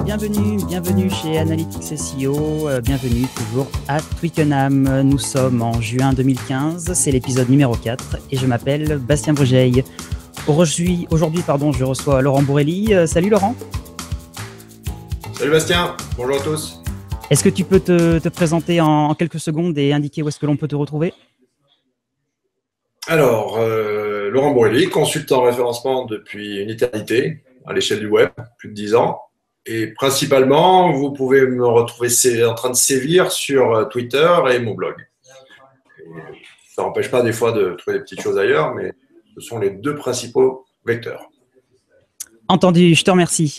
bienvenue chez Analytics SEO, bienvenue toujours à Twickenham. Nous sommes en juin 2015, c'est l'épisode numéro 4 et je m'appelle Bastien Bregeil. Aujourd'hui, je reçois Laurent Bourrelli. Salut Laurent. Salut Bastien, bonjour à tous. Est-ce que tu peux te présenter en quelques secondes et indiquer où est-ce que l'on peut te retrouver ? Alors, Laurent Bourrelli, consultant en référencement depuis une éternité à l'échelle du web, plus de 10 ans. Et principalement, vous pouvez me retrouver en train de sévir sur Twitter et mon blog. Et ça n'empêche pas des fois de trouver des petites choses ailleurs, mais ce sont les deux principaux vecteurs. Entendu, je te remercie.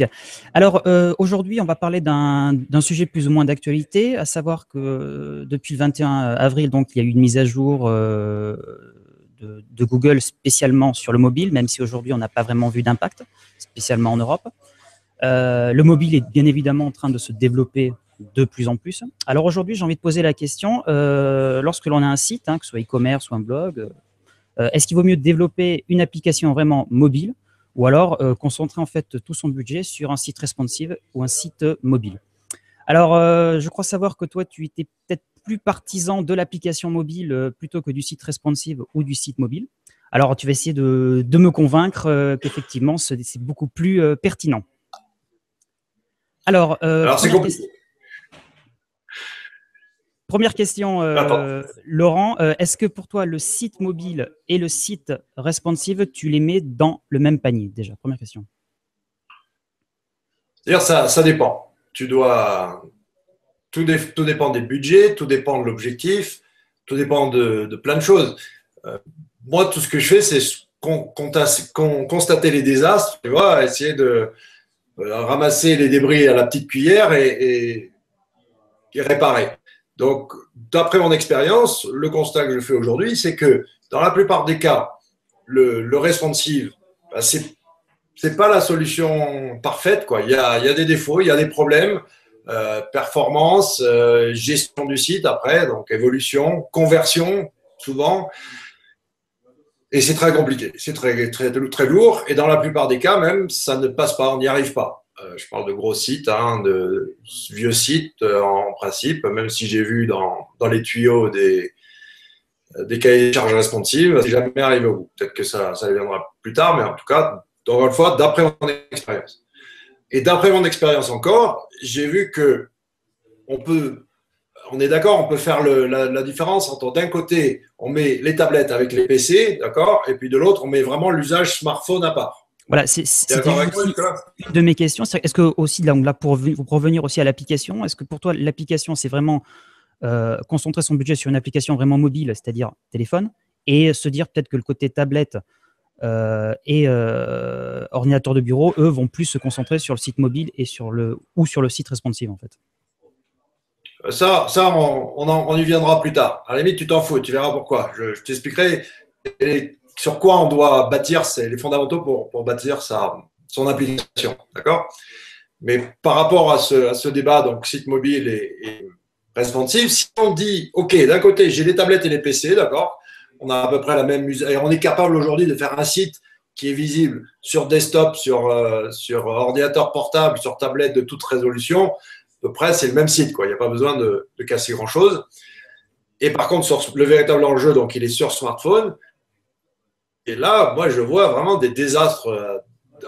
Alors, aujourd'hui, on va parler d'un sujet plus ou moins d'actualité, à savoir que depuis le 21 avril, donc, il y a eu une mise à jour de Google spécialement sur le mobile, même si aujourd'hui, on n'a pas vraiment vu d'impact, spécialement en Europe. Le mobile est bien évidemment en train de se développer de plus en plus. Alors aujourd'hui, j'ai envie de poser la question, lorsque l'on a un site, que ce soit e-commerce ou un blog, est-ce qu'il vaut mieux développer une application vraiment mobile ou alors concentrer en fait tout son budget sur un site responsive ou un site mobile? Alors, je crois savoir que toi, tu étais peut-être plus partisan de l'application mobile plutôt que du site responsive ou du site mobile. Alors, tu vas essayer de me convaincre qu'effectivement, c'est beaucoup plus pertinent. Alors c'est compliqué. Première question, Laurent. Est-ce que pour toi, le site mobile et le site responsive, tu les mets dans le même panier déjà? Première question. C'est-à-dire, ça dépend. Tout dépend des budgets, tout dépend de l'objectif, tout dépend de plein de choses. Moi, tout ce que je fais, c'est constater les désastres, tu vois, essayer de ramasser les débris à la petite cuillère et réparer. Donc, d'après mon expérience, le constat que je fais aujourd'hui, c'est que dans la plupart des cas, le responsive, c'est pas la solution parfaite, quoi. Il y a des défauts, il y a des problèmes, performance, gestion du site après, donc évolution, conversion, souvent. Et c'est très compliqué, c'est très lourd. Et dans la plupart des cas, même, ça ne passe pas, on n'y arrive pas. Je parle de gros sites, de vieux sites en principe, même si j'ai vu dans les tuyaux des cahiers de charges responsives, c'est jamais arrivé au bout. Peut-être que ça viendra plus tard, mais en tout cas, encore une fois, d'après mon expérience. Et d'après mon expérience encore, j'ai vu que on est d'accord, on peut faire la différence entre d'un côté, on met les tablettes avec les PC, d'accord, et puis de l'autre, on met vraiment l'usage smartphone à part. Voilà, c'était une de mes questions. Est-ce que aussi, là, pour revenir aussi à l'application, est-ce que pour toi, l'application, c'est vraiment concentrer son budget sur une application vraiment mobile, c'est-à-dire téléphone, et se dire peut-être que le côté tablette et ordinateur de bureau, eux, vont plus se concentrer sur le site mobile et sur le site responsive, en fait? Ça, on y viendra plus tard. À la limite, tu t'en fous, tu verras pourquoi. Je t'expliquerai sur quoi on doit bâtir les fondamentaux pour bâtir son application. D'accord? Mais par rapport à ce débat, donc site mobile et responsive, si on dit, OK, d'un côté, j'ai les tablettes et les PC, d'accord? On a à peu près la même usage. Et on est capable aujourd'hui de faire un site qui est visible sur desktop, sur ordinateur portable, sur tablette de toute résolution. À peu près, c'est le même site, quoi. Il n'y a pas besoin de casser grand-chose. Et par contre, le véritable enjeu, donc, il est sur smartphone. Et là, moi, je vois vraiment des désastres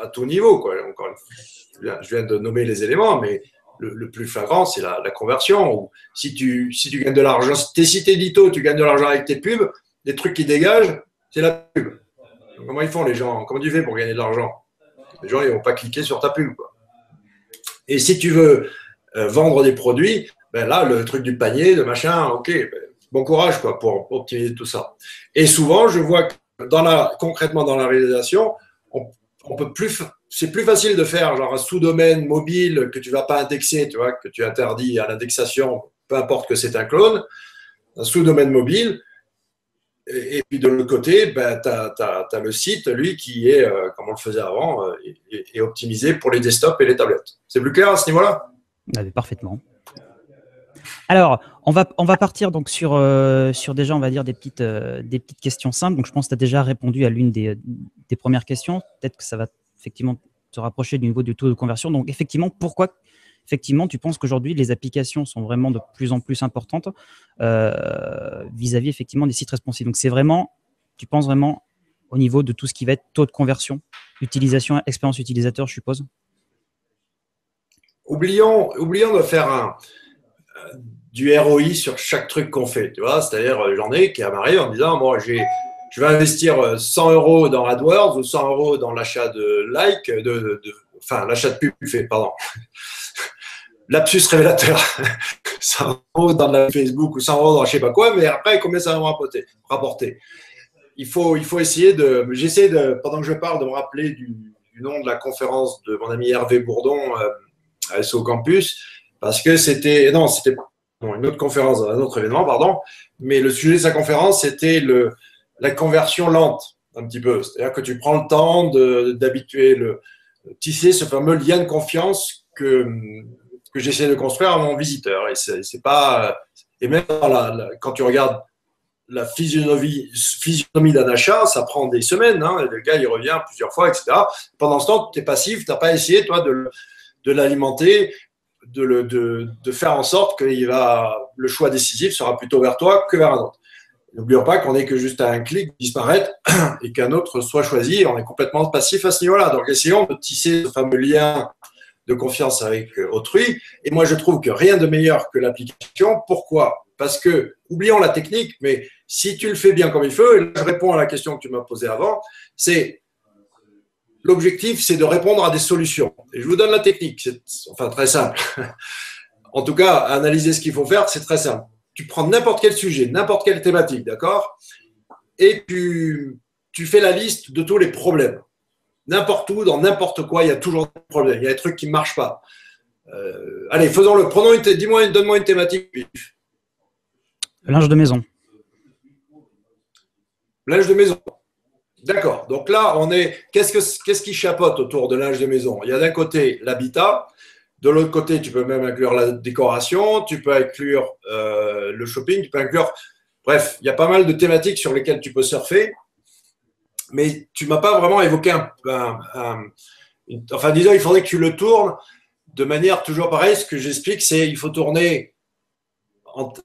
à tout niveau, quoi. Encore une fois, je viens de nommer les éléments, mais le plus flagrant, c'est la conversion. Où si tu gagnes de l'argent, si tu es site édito, tu gagnes de l'argent avec tes pubs, les trucs qui dégagent, c'est la pub. Donc, comment ils font, les gens? Comment tu fais pour gagner de l'argent? Les gens, ils ne vont pas cliquer sur ta pub, quoi. Et si tu veux vendre des produits, ben là, le truc du panier, de machin, OK, bon courage, quoi, pour optimiser tout ça. Et souvent, je vois que concrètement dans la réalisation, c'est plus facile de faire genre un sous-domaine mobile que tu ne vas pas indexer, tu vois, que tu interdis à l'indexation, peu importe que c'est un clone, un sous-domaine mobile. Et puis de l'autre côté, ben, tu as le site, lui, qui est, comme on le faisait avant, est optimisé pour les desktops et les tablettes. C'est plus clair à ce niveau-là? Parfaitement. Alors, on va partir donc sur déjà, on va dire, des petites questions simples. Donc, je pense que tu as déjà répondu à l'une des premières questions. Peut-être que ça va effectivement te rapprocher du niveau du taux de conversion. Donc, effectivement, pourquoi effectivement, tu penses qu'aujourd'hui, les applications sont vraiment de plus en plus importantes vis-à-vis effectivement des sites responsives. Donc, c'est vraiment, tu penses vraiment au niveau de tout ce qui va être taux de conversion, utilisation, expérience utilisateur, je suppose. Oublions de faire du ROI sur chaque truc qu'on fait, tu vois. C'est-à-dire, j'en ai qui m'arrive en disant, bon, je vais investir 100 € dans AdWords ou 100 € dans l'achat de likes, enfin, l'achat de pub, pardon. Lapsus révélateur. 100 € dans la Facebook ou 100 € dans je sais pas quoi, mais après, combien ça va me rapporter? Il faut essayer j'essaie pendant que je parle, de me rappeler du nom de la conférence de mon ami Hervé Bourdon à SO Campus, parce que c'était une autre conférence, un autre événement, pardon, mais le sujet de sa conférence, c'était la conversion lente, un petit peu. C'est-à-dire que tu prends le temps d'habituer tisser ce fameux lien de confiance que j'essaie de construire à mon visiteur. Et c'est pas, et même quand tu regardes la physionomie d'un achat, ça prend des semaines. Hein, le gars, il revient plusieurs fois, etc. Pendant ce temps, tu es passif, tu n'as pas essayé, toi, de l'alimenter, de faire en sorte que le choix décisif sera plutôt vers toi que vers un autre. N'oublions pas qu'on n'est que juste à un clic disparaître et qu'un autre soit choisi. On est complètement passif à ce niveau-là. Donc, essayons de tisser ce fameux lien de confiance avec autrui. Et moi, je trouve que rien de meilleur que l'application. Pourquoi? Parce que, oublions la technique, mais si tu le fais bien comme il faut, et là, je réponds à la question que tu m'as posée avant, l'objectif, c'est de répondre à des solutions. Et je vous donne la technique. C'est très simple. En tout cas, analyser ce qu'il faut faire, c'est très simple. Tu prends n'importe quel sujet, n'importe quelle thématique, d'accord? Et tu fais la liste de tous les problèmes. N'importe où, dans n'importe quoi, il y a toujours des problèmes. Il y a des trucs qui ne marchent pas. Allez, faisons-le. Donne-moi une thématique. Linge de maison. Linge de maison. D'accord. Donc là, qu'est-ce qui chapeaute autour de linge de maison? Il y a d'un côté l'habitat. De l'autre côté, tu peux même inclure la décoration, tu peux inclure le shopping, tu peux inclure… Bref, il y a pas mal de thématiques sur lesquelles tu peux surfer, mais tu ne m'as pas vraiment évoqué enfin, disons, il faudrait que tu le tournes de manière toujours pareille. Ce que j'explique, c'est qu'il faut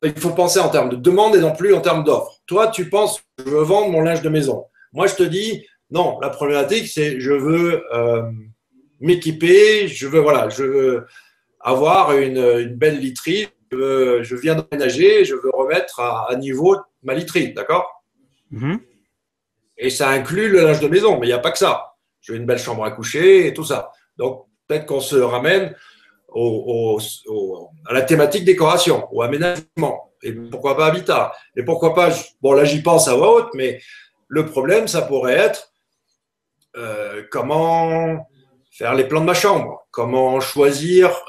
il faut penser en termes de demande et non plus en termes d'offre. Toi, tu penses, je veux vendre mon linge de maison. Moi, je te dis, non, la problématique, c'est je veux… m'équiper, je veux avoir une belle literie, je viens d'emménager, je veux remettre à niveau ma literie, d'accord? Et ça inclut le linge de maison, mais il n'y a pas que ça. Je veux une belle chambre à coucher et tout ça. Donc, peut-être qu'on se ramène à la thématique décoration, au aménagement, et pourquoi pas habitat. Et pourquoi pas, bon là j'y pense à voix haute, mais le problème, ça pourrait être comment faire les plans de ma chambre, comment choisir,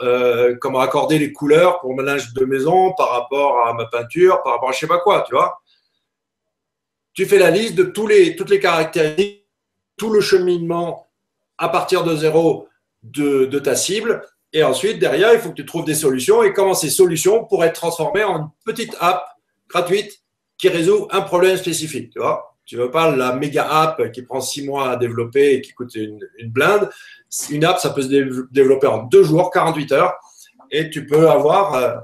comment accorder les couleurs pour mon linge de maison par rapport à ma peinture, par rapport à je sais pas quoi, tu vois. Tu fais la liste de toutes les caractéristiques, tout le cheminement à partir de zéro de ta cible. Et ensuite, derrière, il faut que tu trouves des solutions et comment ces solutions pourraient être transformées en une petite app gratuite qui résout un problème spécifique, tu vois. Tu ne veux pas la méga app qui prend 6 mois à développer et qui coûte une blinde. Une app, ça peut se développer en 2 jours, 48 heures, et tu peux avoir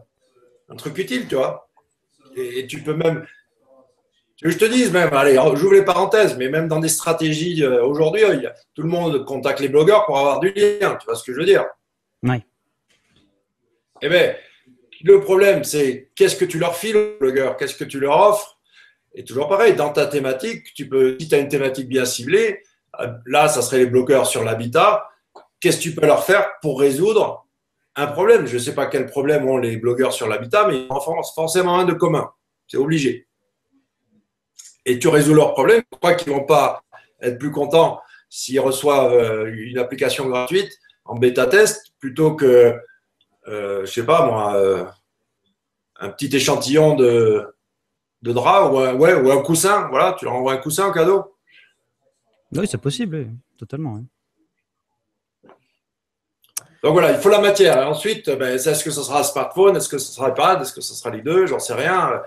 un truc utile, tu vois. Et tu peux même… Je te dise même, allez, j'ouvre les parenthèses, mais même dans des stratégies aujourd'hui, tout le monde contacte les blogueurs pour avoir du lien, tu vois ce que je veux dire? Oui. Eh bien, le problème, c'est qu'est-ce que tu leur files aux blogueurs? Qu'est-ce que tu leur offres? Et toujours pareil, dans ta thématique, si tu as une thématique bien ciblée, là, ça serait les blogueurs sur l'habitat. Qu'est-ce que tu peux leur faire pour résoudre un problème? Je ne sais pas quel problème ont les blogueurs sur l'habitat, mais ils en font forcément un de commun. C'est obligé. Et tu résous leurs problèmes. Je crois qu'ils ne vont pas être plus contents s'ils reçoivent une application gratuite en bêta-test plutôt que, je ne sais pas moi, un petit échantillon de drap ou un coussin. Voilà, tu leur envoies un coussin en cadeau. Oui, c'est possible, oui. Totalement. Oui. Donc voilà, il faut la matière. Et ensuite, est-ce que ce sera un smartphone? Est-ce que ce sera iPad? Est-ce que ce sera les deux? J'en sais rien.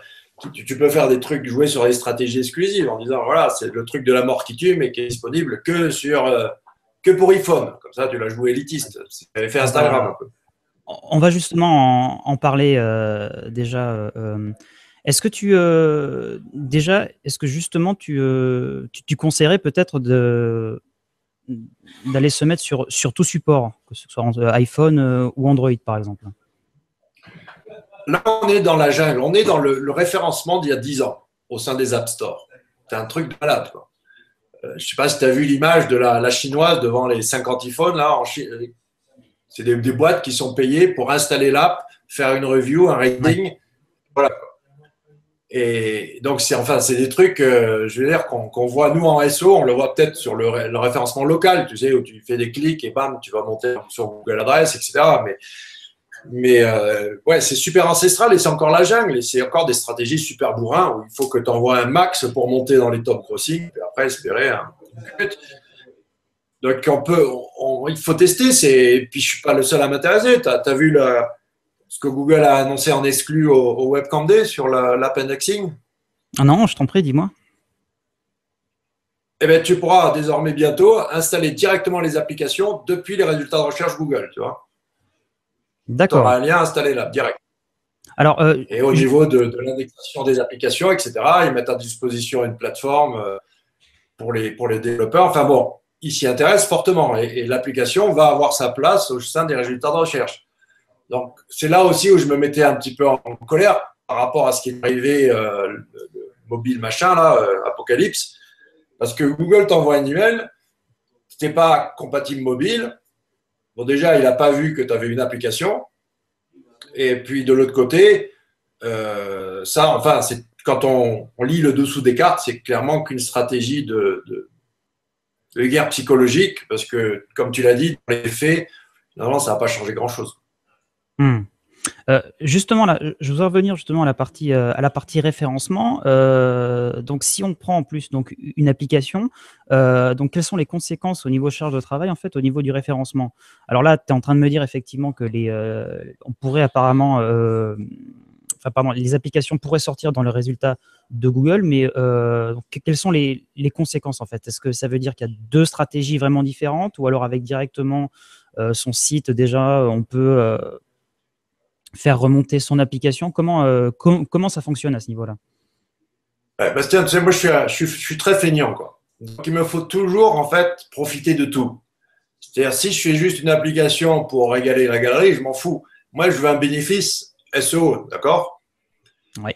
Tu peux faire des trucs, jouer sur des stratégies exclusives en disant, voilà, c'est le truc de la mort qui tue, mais qui est disponible que pour iPhone. Comme ça, tu l'as joué élitiste. C'est fait Instagram un peu. On va justement en parler déjà. Est-ce que est-ce que justement tu conseillerais peut-être d'aller se mettre sur tout support, que ce soit iPhone ou Android par exemple? Là, on est dans la jungle, on est dans le référencement d'il y a 10 ans au sein des App Store. C'est un truc de malade, quoi. Je ne sais pas si tu as vu l'image de la chinoise devant les 50 iPhones, là, en Chine. C'est des boîtes qui sont payées pour installer l'app, faire une review, un rating. Ouais. Voilà. Et donc, c'est des trucs, je veux dire, qu'on voit nous en SEO, on le voit peut-être sur le référencement local, tu sais, où tu fais des clics et bam, tu vas monter sur Google Adresse, etc. Mais ouais, c'est super ancestral et c'est encore la jungle et c'est encore des stratégies super bourrin où il faut que tu envoies un max pour monter dans les top crossings et après espérer un but. Donc il faut tester. Et puis je suis pas le seul à m'intéresser. Tu as vu ce que Google a annoncé en exclu au Webcam Day sur l'appendixing? Ah non, je t'en prie, dis-moi. Eh bien, tu pourras désormais bientôt installer directement les applications depuis les résultats de recherche Google, tu vois. Tu D'accord. auras un lien installé là, direct. Alors, et au niveau de l'indexation des applications, etc., ils mettent à disposition une plateforme pour les développeurs. Enfin bon, ils s'y intéressent fortement et l'application va avoir sa place au sein des résultats de recherche. Donc, c'est là aussi où je me mettais un petit peu en colère par rapport à ce qui est arrivé, le mobile machin, là, Apocalypse, parce que Google t'envoie un email, si n'es pas compatible mobile, bon, déjà, il n'a pas vu que tu avais une application. Et puis, de l'autre côté, c'est quand on lit le dessous des cartes, c'est clairement qu'une stratégie de guerre psychologique, parce que, comme tu l'as dit, dans les faits, normalement, ça n'a pas changé grand-chose. Justement, là, je voudrais revenir justement à la partie référencement. Donc, si on prend en plus donc, une application, donc quelles sont les conséquences au niveau charge de travail, en fait, au niveau du référencement? Alors là, tu es en train de me dire effectivement que on pourrait apparemment, les applications pourraient sortir dans le résultat de Google, mais donc, quelles sont les conséquences en fait? Est-ce que ça veut dire qu'il y a deux stratégies vraiment différentes, ou alors avec directement son site déjà, on peut faire remonter son application? Comment ça fonctionne à ce niveau-là? Bastien, tu sais, moi, je suis très feignant, quoi. Donc, il me faut toujours, en fait, profiter de tout. C'est-à-dire, si je fais juste une application pour régaler la galerie, je m'en fous. Moi, je veux un bénéfice SEO, d'accord? Oui.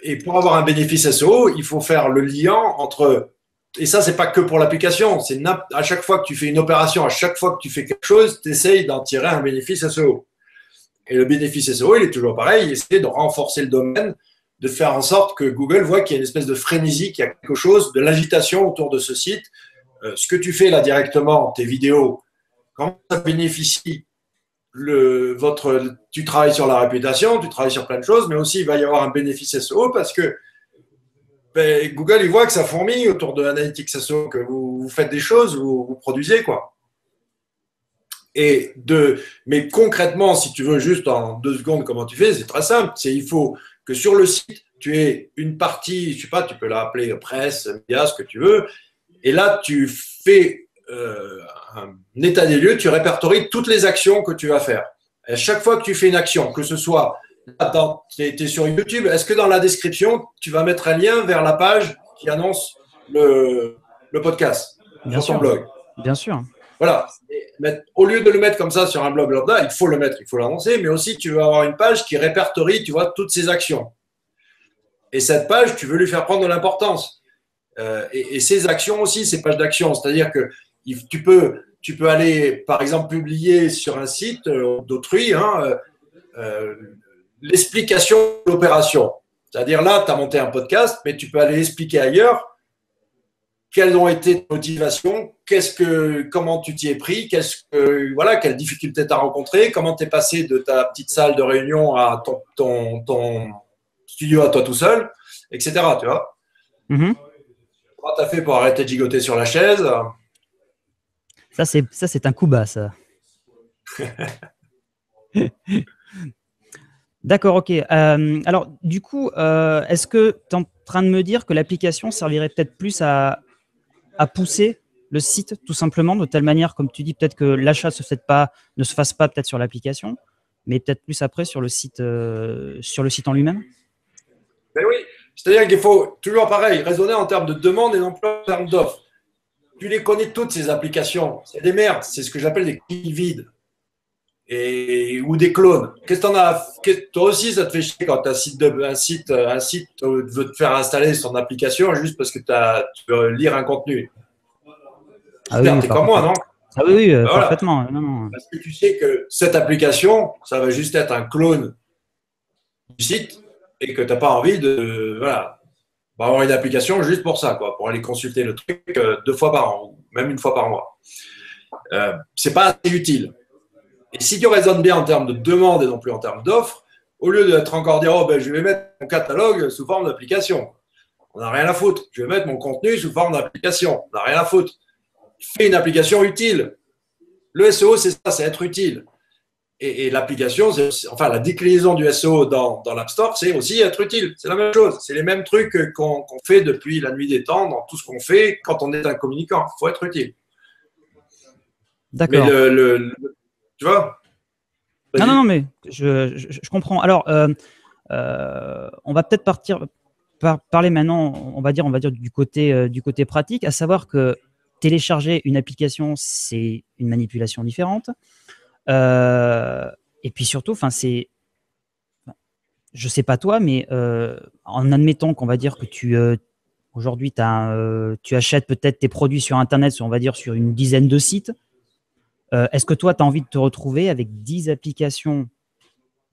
Et pour avoir un bénéfice SEO, il faut faire le lien entre… Et ça, c'est pas que pour l'application. C'est à chaque fois que tu fais une opération, à chaque fois que tu fais quelque chose, tu essayes d'en tirer un bénéfice SEO. Et le bénéfice SEO, il est toujours pareil, essayer de renforcer le domaine, de faire en sorte que Google voit qu'il y a une espèce de frénésie, qu'il y a quelque chose, de l'agitation autour de ce site. Ce que tu fais là directement, tes vidéos, quand ça bénéficie, tu travailles sur la réputation, tu travailles sur plein de choses, mais aussi il va y avoir un bénéfice SEO parce que Google, il voit que ça fourmille autour de l'analytics SEO, que vous faites des choses, vous produisez, quoi. Mais concrètement, si tu veux juste en 2 secondes comment tu fais, c'est très simple. Il faut que sur le site, tu aies une partie, je sais pas, tu peux l'appeler presse, média, ce que tu veux. Et là, tu fais un état des lieux, tu répertories toutes les actions que tu vas faire. Et à chaque fois que tu fais une action, que ce soit, tu es sur YouTube, est-ce que dans la description, tu vas mettre un lien vers la page qui annonce le podcast sur ton blog? Bien sûr. Voilà. Au lieu de le mettre comme ça sur un blog lambda, il faut le mettre, il faut l'annoncer, mais aussi tu veux avoir une page qui répertorie, tu vois, toutes ces actions. Et cette page, tu veux lui faire prendre de l'importance. Et ces actions aussi, ces pages d'action, c'est-à-dire que tu peux aller, par exemple, publier sur un site d'autrui l'explication de l'opération. C'est-à-dire là, tu as monté un podcast, mais tu peux aller expliquer ailleurs quelles ont été tes motivations, comment tu t'y es pris, quelles difficultés tu as rencontrées, comment tu es passé de ta petite salle de réunion à ton studio à toi tout seul, etc. Tu vois? Mm-hmm. Comment tu as fait pour arrêter de gigoter sur la chaise? Ça, c'est un coup bas, ça. D'accord, ok. Alors, du coup, est-ce que tu es en train de me dire que l'application servirait peut-être plus à pousser le site, tout simplement, de telle manière, comme tu dis, peut-être que l'achat ne se fasse pas peut-être sur l'application, mais peut-être plus après sur le site en lui-même. Ben oui, c'est-à-dire qu'il faut toujours pareil, raisonner en termes de demande et non plus en termes d'offre. Tu les connais toutes ces applications, c'est des merdes, c'est ce que j'appelle des clés vides ou des clones. Qu'est-ce que t'en as? Toi aussi, ça te fait chier quand un site veut te faire installer son application juste parce que tu veux lire un contenu. Ah oui, T'es comme moi, non? Ah oui, oui, Ben voilà. parfaitement. Non, non. Parce que tu sais que cette application, ça va juste être un clone du site et que tu n'as pas envie de avoir une application juste pour ça, quoi, pour aller consulter le truc 2 fois par an, ou même 1 fois par mois. C'est pas assez utile. Et si tu raisonnes bien en termes de demande et non plus en termes d'offre, au lieu d'être encore dire oh, ben, je vais mettre mon catalogue sous forme d'application, on n'a rien à foutre. Je vais mettre mon contenu sous forme d'application, on n'a rien à foutre. Fais une application utile. Le SEO, c'est ça, c'est être utile. Et l'application, enfin la déclinaison du SEO dans l'App Store, c'est aussi être utile. C'est la même chose. C'est les mêmes trucs qu'on fait depuis la nuit des temps dans tout ce qu'on fait quand on est un communicant. Il faut être utile. D'accord. Mais tu vois? Non, non, non, mais je comprends. Alors, on va peut-être parler maintenant, on va dire du côté pratique, à savoir que télécharger une application, c'est une manipulation différente. Et puis surtout, enfin, je sais pas toi, mais en admettant qu'on va dire que aujourd'hui, tu achètes peut-être tes produits sur Internet, on va dire sur une dizaine de sites. Est-ce que toi, tu as envie de te retrouver avec 10 applications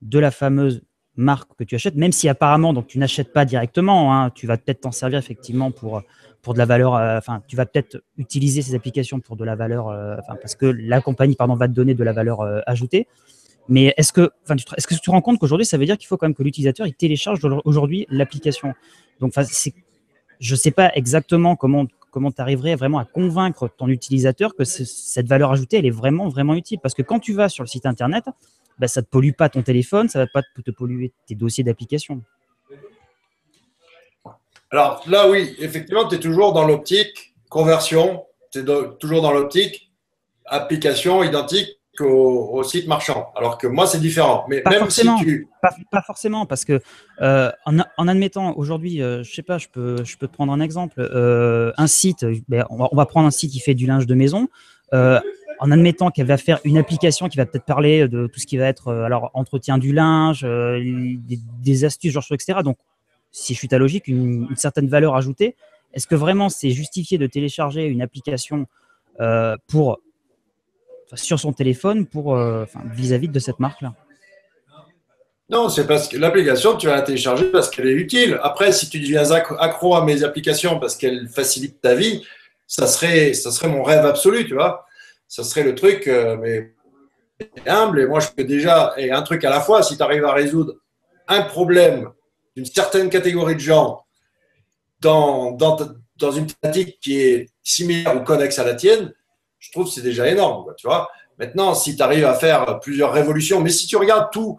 de la fameuse marque que tu achètes, même si apparemment donc tu n'achètes pas directement, hein, tu vas peut-être t'en servir effectivement pour de la valeur, enfin tu vas peut-être utiliser ces applications pour de la valeur, parce que la compagnie pardon va te donner de la valeur ajoutée. Mais est-ce que tu te rends compte qu'aujourd'hui ça veut dire qu'il faut quand même que l'utilisateur il télécharge aujourd'hui l'application. Donc je ne sais pas exactement comment tu arriverais vraiment à convaincre ton utilisateur que cette valeur ajoutée, elle est vraiment, vraiment utile. Parce que quand tu vas sur le site Internet, bah, ça ne te pollue pas ton téléphone, ça ne va pas te polluer tes dossiers d'application. Alors là, oui, effectivement, tu es toujours dans l'optique conversion, tu es toujours dans l'optique application identique au site marchand. Alors que moi, c'est différent. Mais Pas même forcément, si tu… pas forcément, parce que en admettant aujourd'hui, je sais pas, je peux te prendre un exemple, un site, ben, on va prendre un site qui fait du linge de maison, en admettant qu'elle va faire une application qui va peut-être parler de tout ce qui va être alors entretien du linge, des astuces, genre, etc. Donc, si je suis ta logique, une certaine valeur ajoutée, est-ce que vraiment c'est justifié de télécharger une application sur son téléphone vis-à-vis de cette marque-là? Non, c'est parce que l'application, tu vas la télécharger parce qu'elle est utile. Après, si tu deviens accro à mes applications parce qu'elles facilitent ta vie, ça serait mon rêve absolu, tu vois. Ça serait le truc, mais humble. Et moi, je peux déjà, et un truc à la fois, si tu arrives à résoudre un problème d'une certaine catégorie de gens dans une thématique qui est similaire ou connexe à la tienne, je trouve que c'est déjà énorme, quoi, tu vois. Maintenant, si tu arrives à faire plusieurs révolutions, mais si tu regardes tout,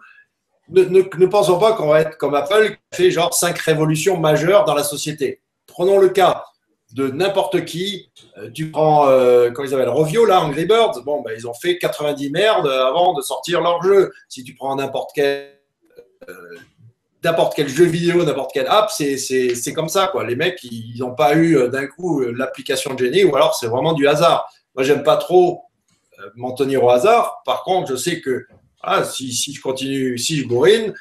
ne pensons pas qu'on va être comme Apple qui fait genre 5 révolutions majeures dans la société. Prenons le cas de n'importe qui. Tu prends, comment ils s'appellent, Rovio, là, Angry Birds. Bon, ben, ils ont fait 90 merdes avant de sortir leur jeu. Si tu prends n'importe quel jeu vidéo, n'importe quelle app, c'est comme ça, quoi. Les mecs, ils n'ont pas eu d'un coup l'application de génie, ou alors c'est vraiment du hasard. Moi, j'aime pas trop m'en tenir au hasard. Par contre, je sais que si je continue, si je bourrine,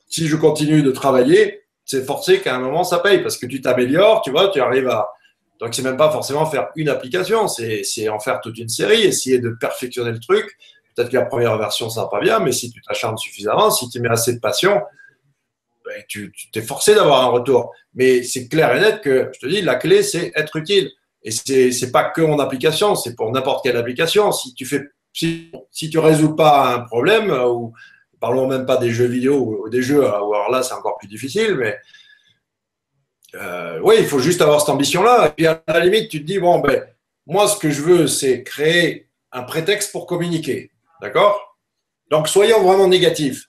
si je continue de travailler, c'est forcé qu'à un moment ça paye parce que tu t'améliores, tu vois, tu arrives à. Donc, c'est même pas forcément faire une application, c'est en faire toute une série, essayer de perfectionner le truc. Peut-être que la première version, ça va pas bien, mais si tu t'acharnes suffisamment, si tu mets assez de passion, ben, tu t'es forcé d'avoir un retour. Mais c'est clair et net que, je te dis, la clé, c'est être utile. Et c'est pas que mon application, c'est pour n'importe quelle application. Si tu résous pas un problème, ou parlons même pas des jeux vidéo ou des jeux, où alors là, c'est encore plus difficile, mais oui, il faut juste avoir cette ambition-là. Et puis à la limite, tu te dis, bon, ben, moi, ce que je veux, c'est créer un prétexte pour communiquer. D'accord? Donc, soyons vraiment négatifs.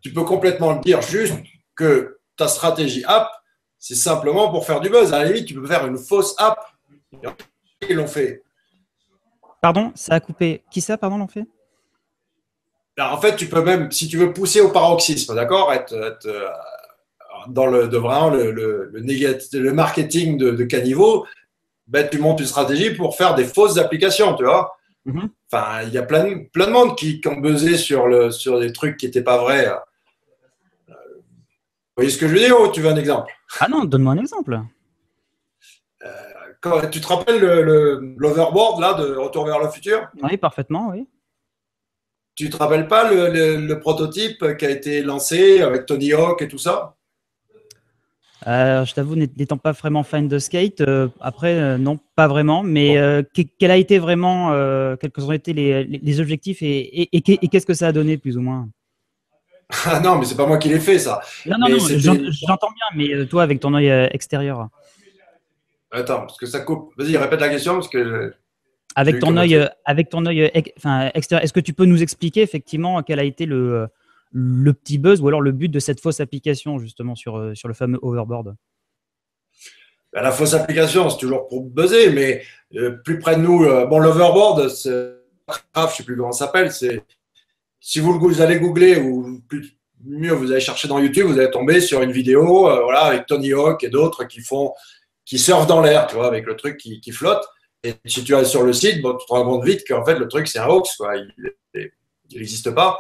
Tu peux complètement le dire juste que ta stratégie app, c'est simplement pour faire du buzz. À la limite, tu peux faire une fausse app. Ils l'ont fait. Pardon, ça a coupé. Qui ça, pardon, l'ont fait? Alors, en fait, tu peux même, si tu veux pousser au paroxysme, d'accord, être dans vraiment le marketing de caniveau, ben, tu montes une stratégie pour faire des fausses applications, tu vois. Mhm. Enfin, il y a plein de monde qui ont buzzé sur des trucs qui n'étaient pas vrais. Vous voyez ce que je veux dire ou tu veux un exemple? Ah non, donne-moi un exemple. Tu te rappelles l'overboard là de Retour vers le futur? Oui, parfaitement, oui. Tu te rappelles pas le prototype qui a été lancé avec Tony Hawk et tout ça? Je t'avoue, n'étant pas vraiment fan de skate, après, non, pas vraiment, mais Bon. quel a été vraiment, quels ont été les objectifs et qu'est-ce que ça a donné, plus ou moins? Ah non, mais c'est pas moi qui l'ai fait ça. Non, non, Mais non, c'était. j'entends bien, mais toi, avec ton œil extérieur, Attends, parce que ça coupe. Vas-y, répète la question parce que j'ai avec eu ton comme un œil, truc. enfin, extérieur, est-ce que tu peux nous expliquer effectivement quel a été le petit buzz ou alors le but de cette fausse application justement sur le fameux overboard? Ben, la fausse application, c'est toujours pour buzzer, mais plus près de nous, bon, l'overboard, c'est grave, je sais plus comment ça s'appelle. C'est si vous allez googler ou mieux, vous allez chercher dans YouTube, vous allez tomber sur une vidéo, voilà, avec Tony Hawk et d'autres qui surfent dans l'air, tu vois, avec le truc qui flotte. Et si tu vas sur le site, bon, tu te rends compte vite qu'en fait, le truc, c'est un hoax, quoi. Il n'existe pas.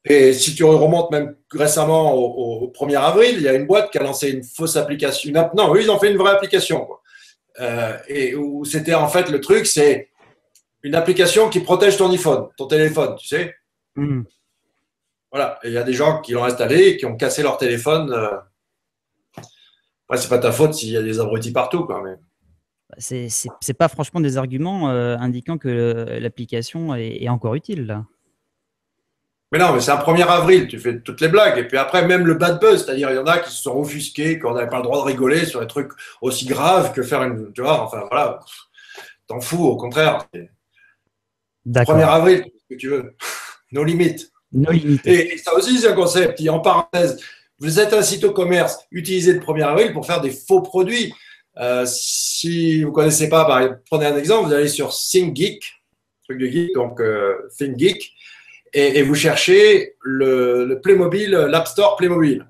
Et si tu remontes même récemment au 1er avril, il y a une boîte qui a lancé une fausse application. Non, eux, ils ont fait une vraie application, quoi. Et où c'était en fait le truc, c'est une application qui protège ton téléphone, tu sais. Hmm. Voilà. Et il y a des gens qui l'ont installé et qui ont cassé leur téléphone. Après, c'est pas ta faute s'il y a des abrutis partout, quoi. Mais... C'est pas franchement des arguments indiquant que l'application est encore utile, là. Mais non, mais c'est un 1er avril, tu fais toutes les blagues. Et puis après, même le bad buzz, c'est-à-dire il y en a qui se sont offusqués, qu'on n'avait pas le droit de rigoler sur des trucs aussi graves que faire une. Tu vois, enfin voilà, t'en fous, au contraire. 1er D'accord. avril, ce que tu veux. Nos limites. No limite. Et ça aussi, c'est un concept. En parenthèse, vous êtes un site au commerce, utilisez le 1er avril pour faire des faux produits. Si vous ne connaissez pas, par exemple, prenez un exemple, vous allez sur ThinkGeek, truc de geek, donc ThinkGeek, et vous cherchez le Playmobil, l'App Store Playmobil.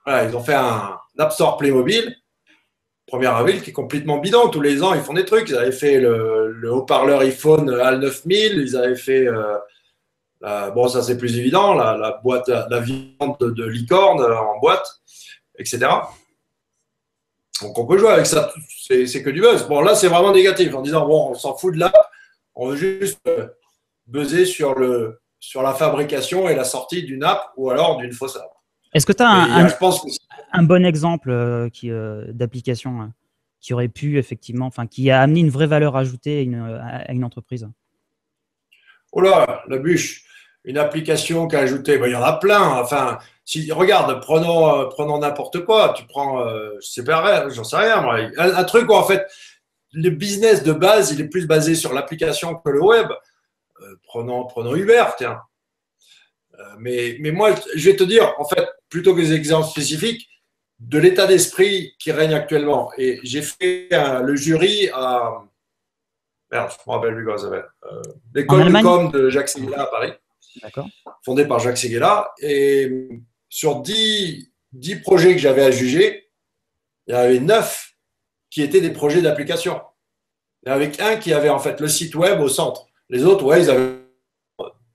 Voilà, ils ont fait un App Store Playmobil, 1er avril, qui est complètement bidon. Tous les ans, ils font des trucs. Ils avaient fait le haut-parleur iPhone HAL 9000, ils avaient fait, bon, ça c'est plus évident, la boîte, la viande de licorne en boîte, etc. Donc on peut jouer avec ça, c'est que du buzz. Bon, là, c'est vraiment négatif en disant, bon, on s'en fout de l'app, on veut juste buzzer sur la fabrication et la sortie d'une app ou alors d'une fausse app. Est-ce que tu as Je pense que un bon exemple d'application qui aurait pu effectivement, enfin, qui a amené une vraie valeur ajoutée à une entreprise? oh là, la bûche, une application qui a ajouté, ben, il y en a plein. Enfin, si, regarde, prenons n'importe quoi. Tu prends, je sais pas, j'en sais rien, moi. Un truc où en fait, le business de base, il est plus basé sur l'application que le web. Prenons Uber, tiens. Mais moi, je vais te dire, en fait, plutôt que des exemples spécifiques, de l'état d'esprit qui règne actuellement. Et j'ai fait le jury à. Merde, je me rappelle plus comment ça s'appelle. En L'école de Allemagne? com de Jacques Seguela à Paris, D'accord. fondée par Jacques Seguela. Et sur 10 projets que j'avais à juger, il y en avait 9 qui étaient des projets d'application. Et avec un qui avait en fait le site web au centre. Les autres, ouais, ils avaient.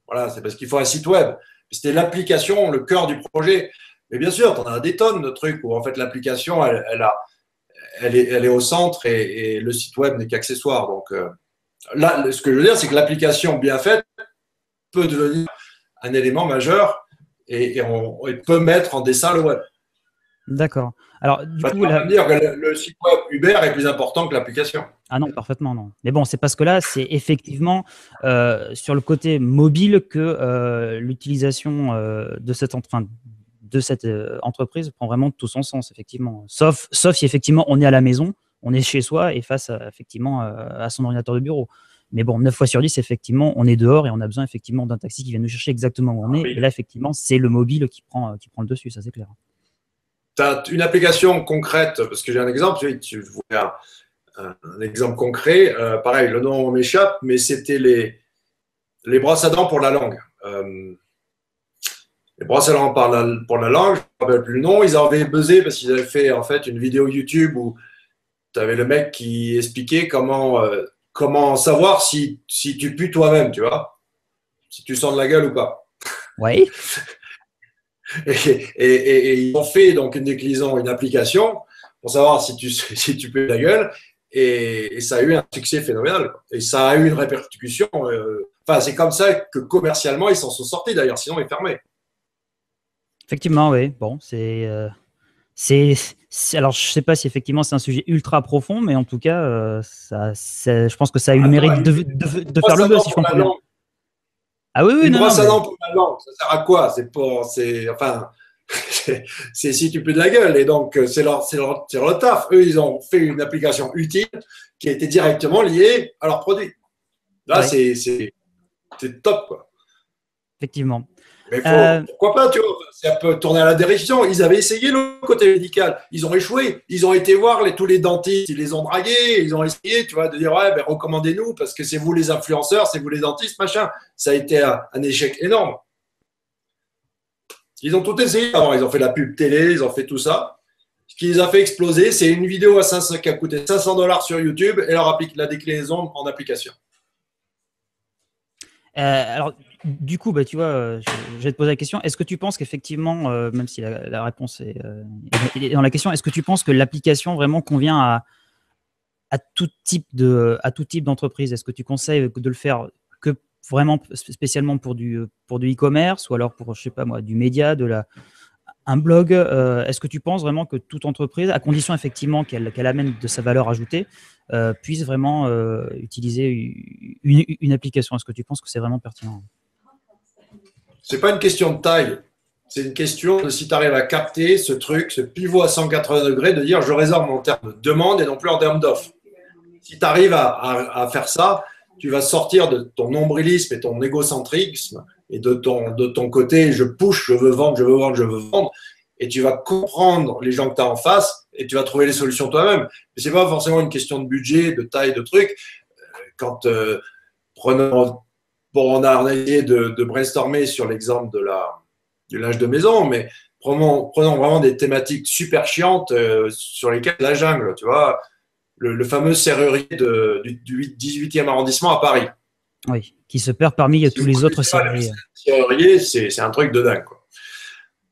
Voilà, c'est parce qu'il faut un site web. C'était l'application, le cœur du projet. Mais bien sûr, tu en as des tonnes de trucs où en fait l'application, elle est au centre et le site web n'est qu'accessoire. Donc là, ce que je veux dire, c'est que l'application bien faite peut devenir un élément majeur et on peut mettre en dessin le web. D'accord. Alors, du Bah, coup, tu vas pas me dire que le site web Uber est plus important que l'application. ah non, parfaitement non. Mais bon, c'est parce que là, c'est effectivement sur le côté mobile que l'utilisation de cette entreprise prend vraiment tout son sens, effectivement. Sauf si effectivement on est à la maison, on est chez soi et face effectivement à son ordinateur de bureau. Mais bon, 9 fois sur 10, effectivement, on est dehors et on a besoin effectivement d'un taxi qui vient nous chercher exactement où on est. Oui. Et là, effectivement, c'est le mobile qui prend le dessus, ça c'est clair. Tu as une application concrète, parce que j'ai un exemple, tu voulais un exemple concret. Pareil, le nom m'échappe, mais c'était les brosses à dents pour la langue. Les brosses à dents pour la langue, je ne me rappelle plus le nom, ils avaient buzzé parce qu'ils avaient fait en fait une vidéo YouTube où tu avais le mec qui expliquait comment savoir si tu pues toi-même, tu vois, si tu sens de la gueule ou pas. Oui. Et ils ont fait donc une déclinaison, une application pour savoir si tu peux la gueule, et ça a eu un succès phénoménal. Et ça a eu une répercussion. Enfin, c'est comme ça que commercialement, ils s'en sont sortis d'ailleurs, sinon ils fermaient. Effectivement, oui. Bon, alors, je ne sais pas si effectivement c'est un sujet ultra profond, mais en tout cas, je pense que ça a eu le mérite de faire le buzz, si je comprends bien. Ah oui, oui, une non, brosse non, à dents pour la langue, ça sert à quoi? C'est si tu peux de la gueule. Et donc, c'est leur taf. Eux, ils ont fait une application utile qui a été directement liée à leur produit. Là, ouais. c'est top, quoi. Effectivement. Mais pourquoi pas, tu vois, ça peut tourner à la dérision. Ils avaient essayé le côté médical. Ils ont échoué. Ils ont été voir tous les dentistes. Ils les ont dragués. Ils ont essayé, tu vois, de dire, ouais, ben, recommandez-nous parce que c'est vous les influenceurs, c'est vous les dentistes, machin. Ça a été un échec énorme. Ils ont tout essayé. Alors, ils ont fait la pub télé, ils ont fait tout ça. Ce qui les a fait exploser, c'est une vidéo qui a coûté $500 sur YouTube et la déclinaison en application. Alors, du coup, bah, tu vois, je vais te poser la question. Est-ce que tu penses qu'effectivement, même si la réponse est dans la question, est-ce que tu penses que l'application vraiment convient à tout type d'entreprise? Est-ce que tu conseilles de le faire que vraiment spécialement pour du e-commerce, ou alors pour, je sais pas moi, du média, un blog? Est-ce que tu penses vraiment que toute entreprise, à condition effectivement qu'elle amène de sa valeur ajoutée, puisse vraiment utiliser une application? Est-ce que tu penses que c'est vraiment pertinent? C'est pas une question de taille. C'est une question de si tu arrives à capter ce truc, ce pivot à 180 degrés, de dire je réserve en termes de demande et non plus en termes d'offre. Si tu arrives à faire ça, tu vas sortir de ton nombrilisme et ton égocentrisme et de ton côté je push, je veux vendre, je veux vendre, je veux vendre, et tu vas comprendre les gens que tu as en face et tu vas trouver les solutions toi-même. Mais ce n'est pas forcément une question de budget, de taille, de trucs. Quand on a essayé de brainstormer sur l'exemple du linge de maison, mais prenons vraiment des thématiques super chiantes sur lesquelles la jungle, tu vois, le fameux serrurier du 18e arrondissement à Paris. Oui, qui se perd parmi tous les autres serruriers. Serrurier, c'est un truc de dingue, quoi.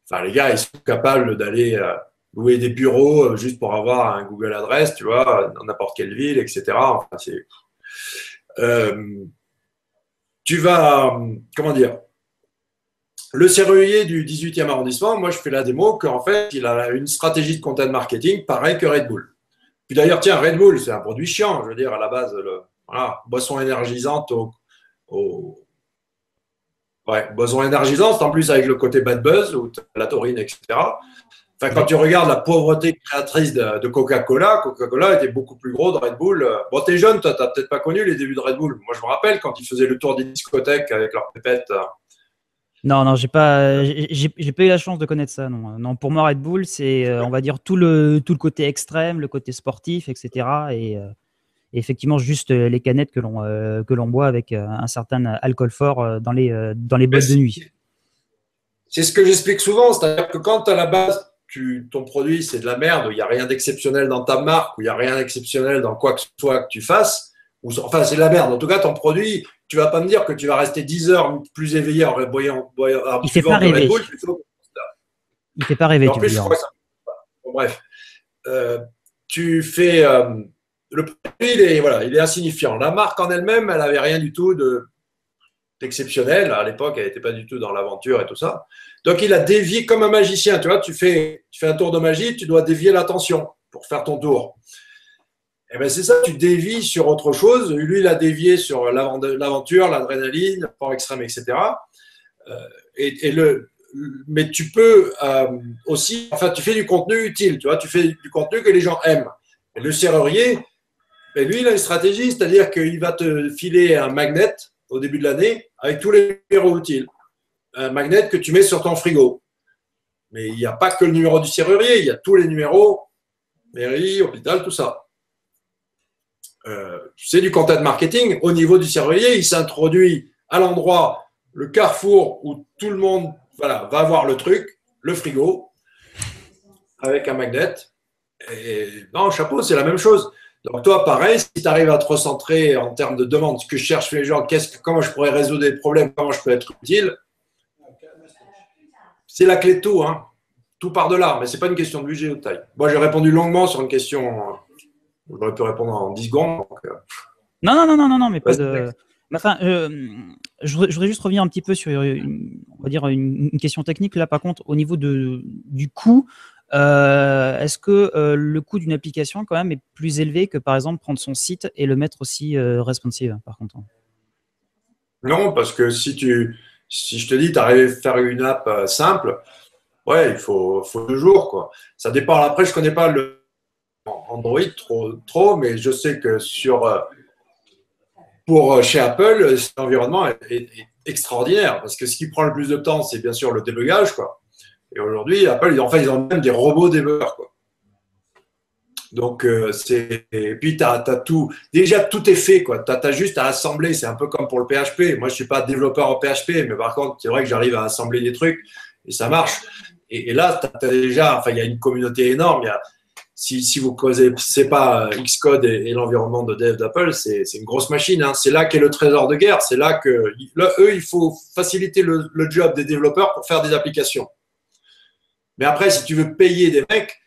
Enfin, les gars, ils sont capables d'aller louer des bureaux juste pour avoir un Google Adresse, tu vois, dans n'importe quelle ville, etc. Enfin, tu vas, comment dire, le serrurier du 18e arrondissement, moi, je fais la démo qu'en fait, il a une stratégie de content marketing pareil que Red Bull. Puis d'ailleurs, tiens, Red Bull, c'est un produit chiant, je veux dire, à la base, voilà, boisson énergisante boisson énergisante, en plus avec le côté bad buzz, ou la taurine, etc. Enfin, quand tu regardes la pauvreté créatrice de Coca-Cola, Coca-Cola était beaucoup plus gros de Red Bull. Bon, t'es jeune, toi, t'as peut-être pas connu les débuts de Red Bull. Moi, je me rappelle quand ils faisaient le tour des discothèques avec leurs pépettes. Non, j'ai pas eu la chance de connaître ça. Non, non, pour moi, Red Bull, c'est, on va dire, tout le côté extrême, le côté sportif, etc. Et effectivement, juste les canettes que l'on boit avec un certain alcool fort dans les boîtes de nuit. C'est ce que j'explique souvent, c'est-à-dire que quand à la base, ton produit, c'est de la merde, il n'y a rien d'exceptionnel dans ta marque, ou il n'y a rien d'exceptionnel dans quoi que ce soit que tu fasses, enfin, c'est de la merde. En tout cas, ton produit, tu ne vas pas me dire que tu vas rester 10 heures plus éveillé en boyant. Il ne fait pas rêver. Il ne fait pas rêver, en plus, je crois que ça. Bon, bref. Tu fais. Le produit, il est insignifiant. La marque en elle-même, elle n'avait rien du tout d'exceptionnel. À l'époque, elle n'était pas du tout dans l'aventure et tout ça. Donc, il a dévié comme un magicien. Tu vois, tu fais un tour de magie, tu dois dévier l'attention pour faire ton tour. Et ben c'est ça, tu dévies sur autre chose. Lui, il a dévié sur l'aventure, l'adrénaline, le sport extrême, etc. Mais tu peux aussi, enfin, tu fais du contenu utile, tu vois, tu fais du contenu que les gens aiment. Et le serrurier, ben lui, il a une stratégie, c'est-à-dire qu'il va te filer un magnet au début de l'année avec tous les numéros utiles. Un magnet que tu mets sur ton frigo. Mais il n'y a pas que le numéro du serrurier, il y a tous les numéros, mairie, hôpital, tout ça. C'est du content marketing. Au niveau du serrurier, il s'introduit à l'endroit, le carrefour où tout le monde va avoir le truc, le frigo, avec un magnet. Et non, chapeau, c'est la même chose. Donc toi, pareil, si tu arrives à te recentrer en termes de demande, ce que je cherche les gens, comment je pourrais résoudre des problèmes, comment je peux être utile, c'est la clé de tout. Hein. Tout part de là, mais ce n'est pas une question de budget ou de taille. Moi, j'ai répondu longuement sur une question, j'aurais pu répondre en 10 secondes. Donc, non, mais pas de… Enfin, je voudrais juste revenir un petit peu sur, on va dire, une question technique. Là, par contre, au niveau du coût, est-ce que le coût d'une application, quand même, est plus élevé que, par exemple, prendre son site et le mettre aussi responsive, par contre? Non, parce que si je te dis, tu arrives à faire une app simple, ouais, il faut 2 jours, quoi. Ça dépend. Après, je connais pas le Android trop, mais je sais que pour chez Apple, cet environnement est extraordinaire. Parce que ce qui prend le plus de temps, c'est bien sûr le débugage, quoi. Et aujourd'hui, Apple, ils ont même des robots débuggeurs, quoi. Donc, et puis, t'as tout. Déjà, tout est fait, quoi. Tu as juste à assembler. C'est un peu comme pour le PHP. Moi, je ne suis pas développeur en PHP, mais par contre, c'est vrai que j'arrive à assembler des trucs et ça marche. Et là, tu as déjà, enfin, il y a une communauté énorme. Si vous ne connaissez pas Xcode et l'environnement de dev d'Apple, c'est une grosse machine. Hein. C'est là qu'est le trésor de guerre. C'est là eux, il faut faciliter le job des développeurs pour faire des applications. Mais après, si tu veux payer des mecs,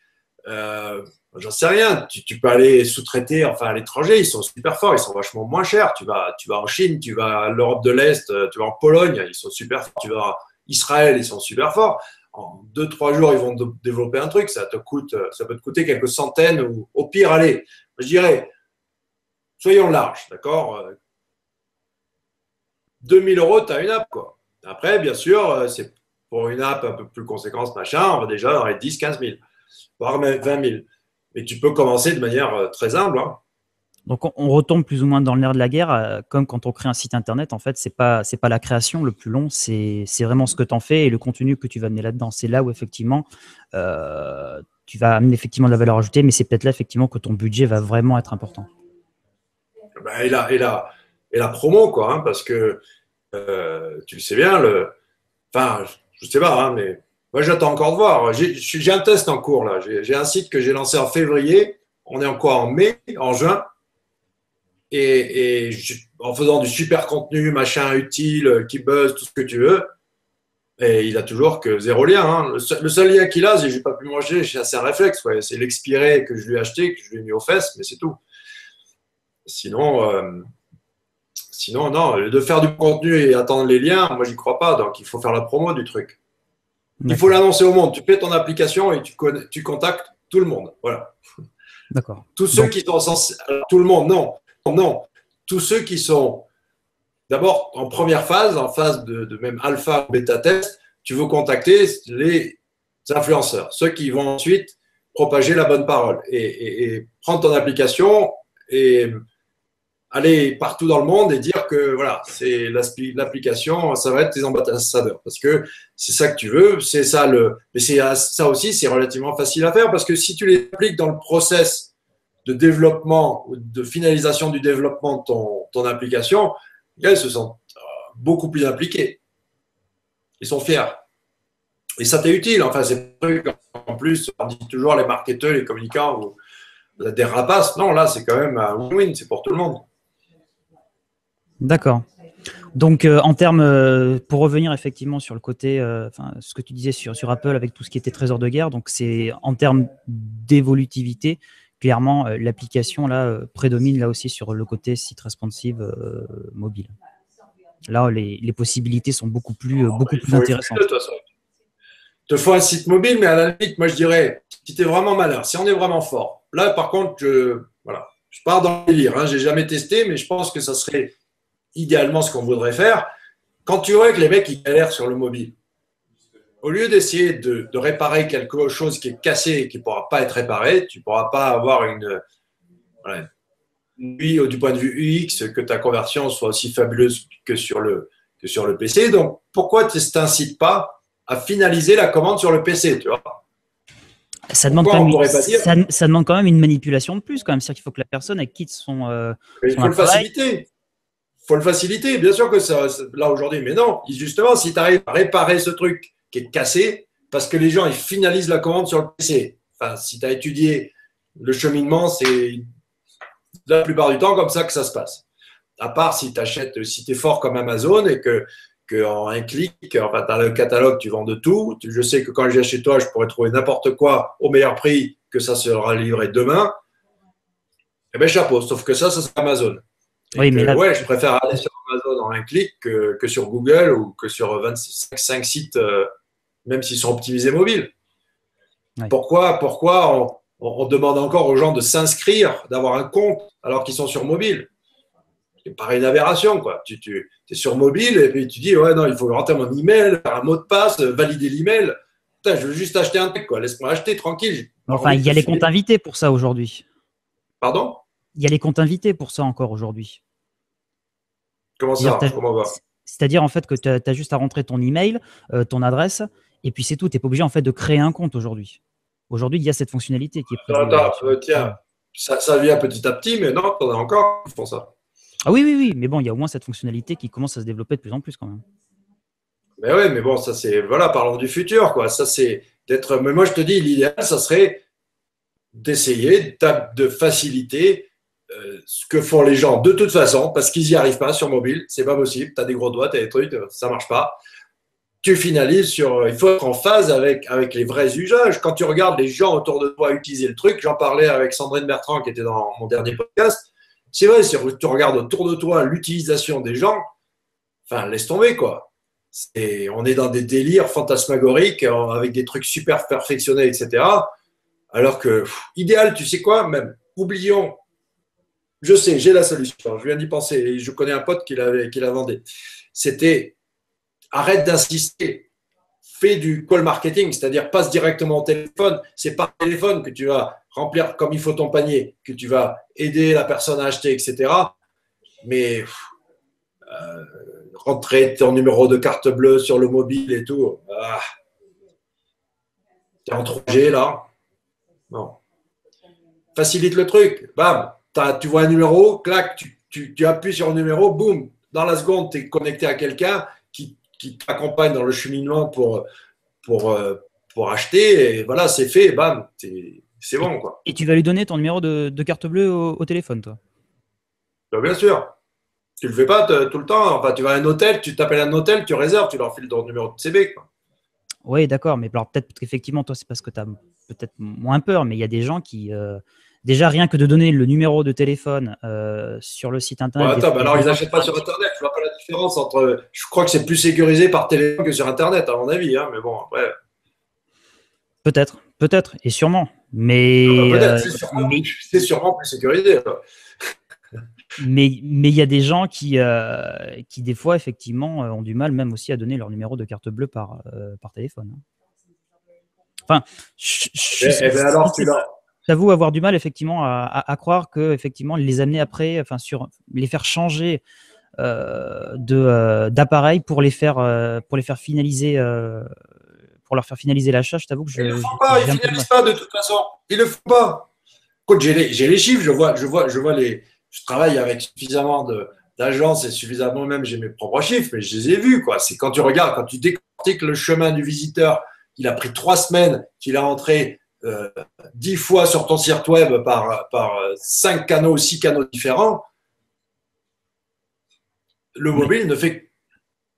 j'en sais rien. Tu peux aller sous-traiter, enfin à l'étranger, ils sont super forts, ils sont vachement moins chers. Tu vas en Chine, tu vas à l'Europe de l'Est, tu vas en Pologne, ils sont super forts. Tu vas à Israël, ils sont super forts. En 2-3 jours, ils vont développer un truc. Ça peut te coûter quelques centaines ou au pire, allez, je dirais, soyons larges, d'accord 2000 €, tu as une app, quoi. Après, bien sûr, c'est pour une app un peu plus conséquente, machin, on va déjà dans les 10-15 000, voire même 20 000. Mais tu peux commencer de manière très humble. Hein. Donc, on retombe plus ou moins dans l'air de la guerre, comme quand on crée un site internet. En fait, c'est pas la création le plus long, c'est vraiment ce que tu en fais et le contenu que tu vas amener là-dedans. C'est là où effectivement, tu vas amener effectivement de la valeur ajoutée, mais c'est peut-être là effectivement que ton budget va vraiment être important. Et la promo, quoi, hein, parce que tu le sais bien, enfin, je sais pas, hein, mais moi j'attends encore de voir. J'ai un test en cours là. J'ai un site que j'ai lancé en février. On est encore en mai, en juin. Et en faisant du super contenu, machin utile, qui buzz, tout ce que tu veux. Et il a toujours que 0 lien. Hein. Le seul lien qu'il a, j'ai pas pu manger, c'est un réflexe. Ouais. C'est l'expiré que je lui ai acheté, que je lui ai mis aux fesses, mais c'est tout. Sinon, non, de faire du contenu et attendre les liens, moi, j'y crois pas. Donc, il faut faire la promo du truc. Il faut l'annoncer au monde. Tu fais ton application et tu contactes tout le monde. Voilà. D'accord. Tous ceux qui sont censés… Tout le monde, non. Non. Tous ceux qui sont d'abord en première phase, en phase de même alpha, bêta test, tu veux contacter les influenceurs, ceux qui vont ensuite propager la bonne parole et prendre ton application et aller partout dans le monde et dire que voilà, c'est l'application, ça va être tes ambassadeurs parce que c'est ça que tu veux, c'est ça mais ça aussi, c'est relativement facile à faire parce que si tu les appliques dans le process de développement ou de finalisation du développement de ton application, ils se sont beaucoup plus impliqués. Ils sont fiers. Et ça t'est utile. Enfin, c'est en plus, on dit toujours les marketeurs, les communicants, ou des rapaces. Non, là, c'est quand même un win-win, c'est pour tout le monde. D'accord. Donc, en termes, pour revenir effectivement sur le côté, ce que tu disais sur Apple avec tout ce qui était trésor de guerre, donc c'est en termes d'évolutivité, clairement, l'application là prédomine là aussi sur le côté site responsive mobile. Là, les possibilités sont beaucoup plus intéressantes. De toute façon. Il te faut un site mobile, mais à la limite, moi je dirais, si tu es vraiment malin, si on est vraiment fort. Là, par contre, je pars dans le délire. Hein, j'ai jamais testé, mais je pense que ça serait idéalement ce qu'on voudrait faire. Quand tu vois que les mecs ils galèrent sur le mobile, au lieu d'essayer de réparer quelque chose qui est cassé et qui ne pourra pas être réparé, tu ne pourras pas avoir du point de vue UX, que ta conversion soit aussi fabuleuse que sur le PC. Donc, pourquoi tu ne t'incites pas à finaliser la commande sur le PC, tu vois? Ça demande, ça demande quand même une manipulation de plus, quand même. C'est-à-dire qu'il faut que la personne elle quitte son il faut le faciliter. faut le faciliter. Bien sûr que ça, là aujourd'hui, mais non. Justement, si tu arrives à réparer ce truc qui est cassé, parce que les gens, ils finalisent la commande sur le PC. Enfin, si tu as étudié le cheminement, c'est la plupart du temps comme ça que ça se passe. À part si tu achètes, si tu es fort comme Amazon et que en un clic, enfin, dans le catalogue, tu vends de tout. Je sais que quand je viens chez toi, je pourrais trouver n'importe quoi au meilleur prix, que ça sera livré demain. Eh bien, chapeau. Sauf que ça c'est Amazon. Et Oui, mais là, ouais, je préfère aller sur Amazon en un clic que sur Google ou que sur 25 sites, même s'ils sont optimisés mobiles. ouais. Pourquoi on demande encore aux gens de s'inscrire, d'avoir un compte, alors qu'ils sont sur mobile? C'est pareil, une aberration, quoi. Tu es sur mobile et puis tu dis, ouais, non, il faut rentrer mon email, faire un mot de passe, valider l'email. Putain, je veux juste acheter un truc, quoi. Laisse-moi acheter tranquille. Enfin, il y a les comptes invités pour ça aujourd'hui. Pardon? Il y a les comptes invités pour ça encore aujourd'hui. Comment ça? Comment va? C'est-à-dire en fait que tu as juste à rentrer ton email, ton adresse, et puis c'est tout. Tu n'es pas obligé en fait de créer un compte aujourd'hui. Aujourd'hui, il y a cette fonctionnalité qui est prévue. Tiens, ça vient petit à petit, mais non, t'en as encore qui font ça. Ah oui, oui, oui, mais bon, il y a au moins cette fonctionnalité qui commence à se développer de plus en plus quand même. Mais oui, mais bon, ça c'est, voilà, parlons du futur, quoi. Ça c'est d'être, mais moi je te dis, l'idéal, ça serait d'essayer de faciliter ce que font les gens de toute façon, parce qu'ils n'y arrivent pas sur mobile, c'est pas possible, tu as des gros doigts, tu as des trucs, ça marche pas. Tu finalises sur, il faut être en phase avec les vrais usages. Quand tu regardes les gens autour de toi utiliser le truc, j'en parlais avec Sandrine Bertrand qui était dans mon dernier podcast, c'est vrai, si tu regardes autour de toi l'utilisation des gens, enfin, laisse tomber, quoi. On est dans des délires fantasmagoriques avec des trucs super perfectionnés, etc. Alors que, idéal, tu sais quoi, même, oublions, je sais, j'ai la solution, je viens d'y penser, et je connais un pote qui la vendait. C'était, arrête d'insister, fais du call marketing, c'est-à-dire passe directement au téléphone, c'est par téléphone que tu vas remplir comme il faut ton panier, que tu vas aider la personne à acheter, etc. Mais rentrer ton numéro de carte bleue sur le mobile et tout, t'es en 3G là, non. Facilite le truc, bam, tu vois un numéro, clac, tu appuies sur le numéro, boum, dans la seconde, tu es connecté à quelqu'un qui t'accompagne dans le cheminement pour acheter, et voilà, c'est fait, bam, c'est bon, quoi. Et tu vas lui donner ton numéro de carte bleue au téléphone, toi? Donc, bien sûr, tu le fais pas tout le temps, enfin, tu vas à un hôtel, tu t'appelles un hôtel, tu réserves, tu leur files ton numéro de CB, quoi. Oui, d'accord, mais alors peut-être qu'effectivement, toi, c'est parce que tu as peut-être moins peur, mais il y a des gens qui, déjà, rien que de donner le numéro de téléphone sur le site internet. Ouais, attends, alors ils n'achètent pas sur Internet. Je vois pas la différence entre. Je crois que c'est plus sécurisé par téléphone que sur Internet, à mon avis. Hein, mais bon, après. Peut-être, et sûrement. Mais c'est sûrement plus sécurisé. Mais il y a des gens qui des fois, effectivement, ont du mal même aussi à donner leur numéro de carte bleue par téléphone. Enfin, j'avoue avoir du mal, effectivement, à croire que, effectivement, les amener après, enfin, les faire changer d'appareil pour les faire finaliser. Pour leur faire finaliser l'achat, je t'avoue que ils ne le font pas, ils ne finalisent pas de toute façon. Ils ne le font pas. Écoute, j'ai les chiffres, je travaille avec suffisamment d'agences et suffisamment même, j'ai mes propres chiffres, mais je les ai vus, quoi. C'est quand tu regardes, quand tu décortiques le chemin du visiteur, il a pris 3 semaines, qu'il a entré 10 fois sur ton site web par 5 canaux, 6 canaux différents, le mobile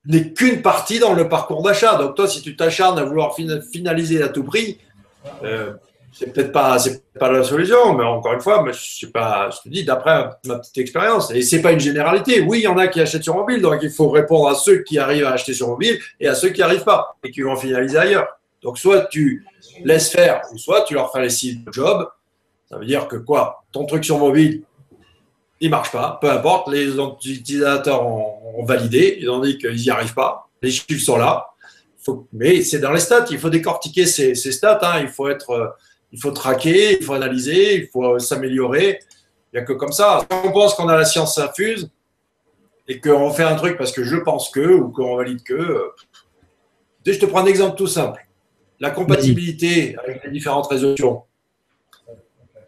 n'est qu'une partie dans le parcours d'achat. Donc toi, si tu t'acharnes à vouloir finaliser à tout prix, c'est peut-être pas la solution, mais encore une fois, je te dis d'après ma petite expérience, et c'est pas une généralité. Oui, il y en a qui achètent sur mobile, donc il faut répondre à ceux qui arrivent à acheter sur mobile et à ceux qui n'y arrivent pas et qui vont finaliser ailleurs. Donc soit tu laisses faire, ou soit tu leur fais laisser le job. Ça veut dire que quoi, ton truc sur mobile, il marche pas, peu importe, les utilisateurs ont validé, ils ont dit qu'ils n'y arrivent pas, les chiffres sont là, mais c'est dans les stats, il faut décortiquer ces stats, hein. Il faut traquer, il faut analyser, il faut s'améliorer, il n'y a que comme ça. Si on pense qu'on a la science infuse et qu'on fait un truc parce que je pense que, ou qu'on valide que, je te prends un exemple tout simple, la compatibilité avec les différentes résolutions.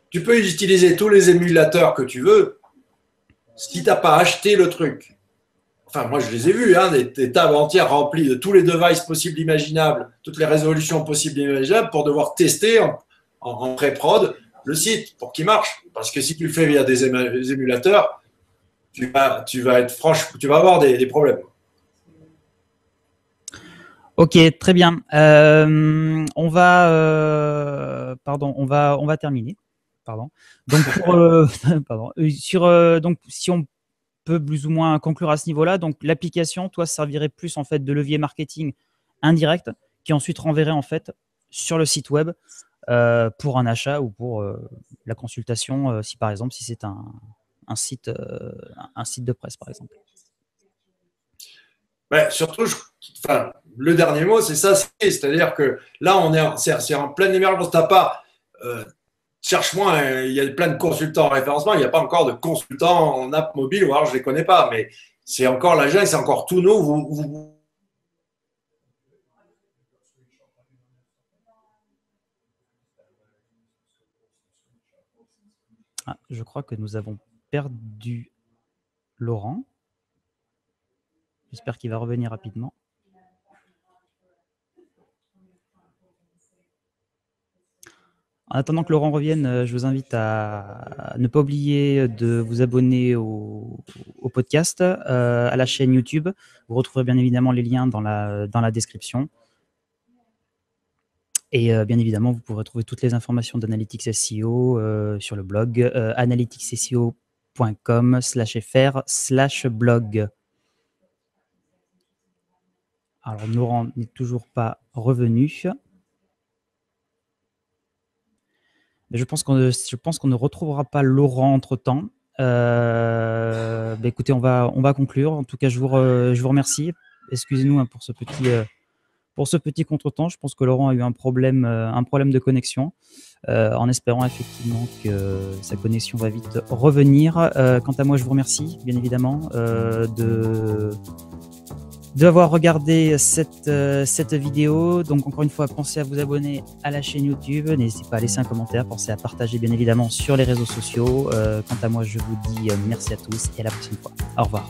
Tu peux utiliser tous les émulateurs que tu veux. Si tu n'as pas acheté le truc enfin moi je les ai vus, hein, des tables entières remplies de tous les devices possibles imaginables, toutes les résolutions possibles imaginables pour devoir tester en pré-prod le site pour qu'il marche. Parce que si tu le fais via des émulateurs, tu vas avoir des problèmes. Ok, très bien. On va terminer. Pardon. Donc, donc, si on peut plus ou moins conclure à ce niveau-là, donc l'application, toi, servirait plus en fait de levier marketing indirect, qui ensuite renverrait en fait sur le site web pour un achat ou pour la consultation, si par exemple, si c'est un site de presse, par exemple. Ouais, surtout, le dernier mot, c'est ça, c'est-à-dire que là, c'est en pleine émergence. T'as pas, cherche-moi, il y a plein de consultants en référencement, il n'y a pas encore de consultants en app mobile, ou alors je ne les connais pas, mais c'est encore la jungle, c'est encore tout nouveau. Ah, je crois que nous avons perdu Laurent. J'espère qu'il va revenir rapidement. En attendant que Laurent revienne, je vous invite à ne pas oublier de vous abonner au podcast, à la chaîne YouTube. Vous retrouverez bien évidemment les liens dans la description. Et bien évidemment, vous pourrez trouver toutes les informations d'Analytics SEO sur le blog analyticsseo.com/fr/blog. Alors, Laurent n'est toujours pas revenu. Mais je pense qu'on ne retrouvera pas Laurent entre-temps. Écoutez, on va conclure. En tout cas, je vous remercie. Excusez-nous pour ce petit contretemps. Je pense que Laurent a eu un problème de connexion, en espérant effectivement que sa connexion va vite revenir. Quant à moi, je vous remercie, bien évidemment, d'avoir regardé cette vidéo. Donc encore une fois, pensez à vous abonner à la chaîne YouTube, n'hésitez pas à laisser un commentaire, pensez à partager bien évidemment sur les réseaux sociaux. Quant à moi, je vous dis merci à tous et à la prochaine fois. Au revoir.